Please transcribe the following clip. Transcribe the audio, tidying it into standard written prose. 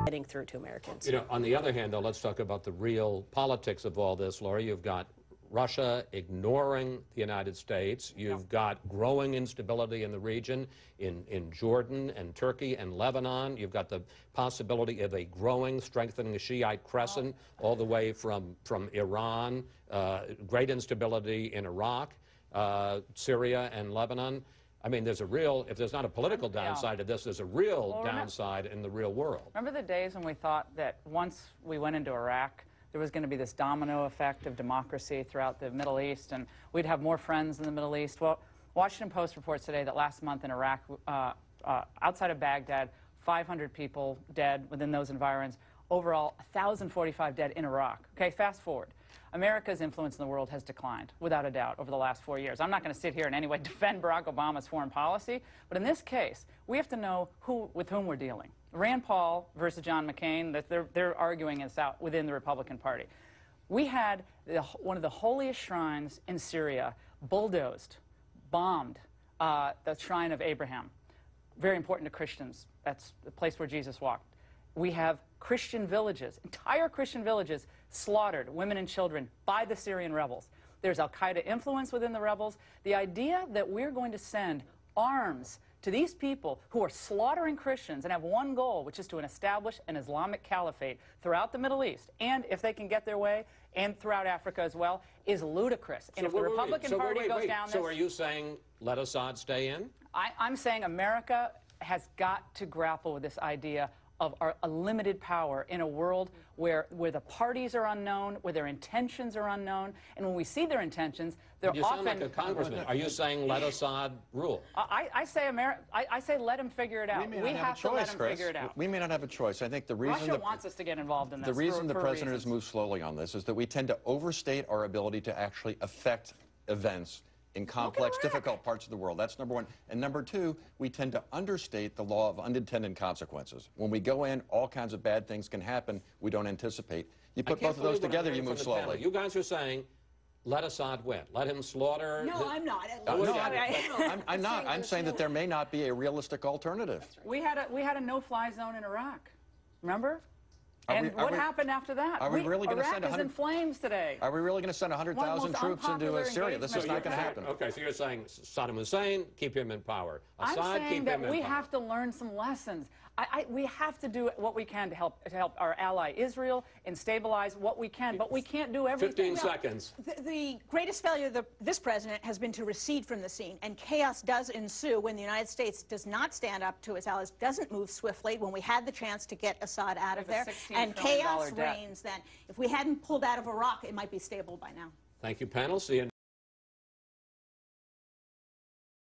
getting through to Americans. You know, on the other hand, though, let's talk about the real politics of all this, Laura. You've got Russia ignoring the United States. You've got growing instability in the region, in Jordan and Turkey and Lebanon. You've got the possibility of a growing, strengthening Shiite crescent all the way from Iran, great instability in Iraq, Syria and Lebanon. I mean, there's a real, if there's not a political downside to this, there's a real downside in the real world. Remember the days when we thought that once we went into Iraq, there was going to be this domino effect of democracy throughout the Middle East, and we'd have more friends in the Middle East? Well, Washington Post reports today that last month in Iraq, outside of Baghdad, 500 people dead within those environs. Overall, 1,045 dead in Iraq. Okay, fast forward. America's influence in the world has declined, without a doubt, over the last 4 years. I'm not going to sit here in any way defend Barack Obama's foreign policy, but in this case, we have to know with whom we're dealing. Rand Paul versus John McCain, that they're arguing this out within the Republican Party. We had one of the holiest shrines in Syria bulldozed, bombed, the shrine of Abraham. Very important to Christians. That's the place where Jesus walked. We have Christian villages, entire Christian villages, slaughtered, women and children, by the Syrian rebels. There's al-Qaida influence within the rebels. The idea that we're going to send arms to these people who are slaughtering Christians and have one goal, which is to establish an Islamic caliphate throughout the Middle East, and if they can get their way, and throughout Africa as well, is ludicrous. And if the Republican Party goes down this... So are you saying let Assad stay in? I'm saying America has got to grapple with this idea of a limited power in a world where the parties are unknown, where their intentions are unknown, and when we see their intentions, they're often... You sound like a congressman. Are you saying let Assad rule? I say let him figure it out. We have to let him figure it out. We may not have a choice. I think the reason Russia wants us to get involved in this. The reason the president has moved slowly on this is that we tend to overstate our ability to actually affect events in complex, difficult parts of the world. That's number one. And number two, we tend to understate the law of unintended consequences. When we go in, all kinds of bad things can happen we don't anticipate. You put both of those together, you move slowly. You guys are saying, let Assad win. Let him slaughter... No, I'm not. I'm not. I'm saying that there may not be a realistic alternative. Right. We had a no-fly zone in Iraq. Remember? And what happened after that? Are we really going to send Iraq is in flames today. Are we really going to send 100,000 troops into Syria? This is not going to happen. Okay, so you're saying Saddam Hussein, keep him in power. Assad, I'm saying keep him that in power. we have to learn some lessons. We have to do what we can to help our ally Israel and stabilize what we can, but we can't do everything. 15 seconds. The greatest failure of this president has been to recede from the scene, and chaos does ensue when the United States does not stand up to its allies, doesn't move swiftly when we had the chance to get Assad out of there, and chaos reigns then. If we hadn't pulled out of Iraq, it might be stable by now. Thank you, panel. See you.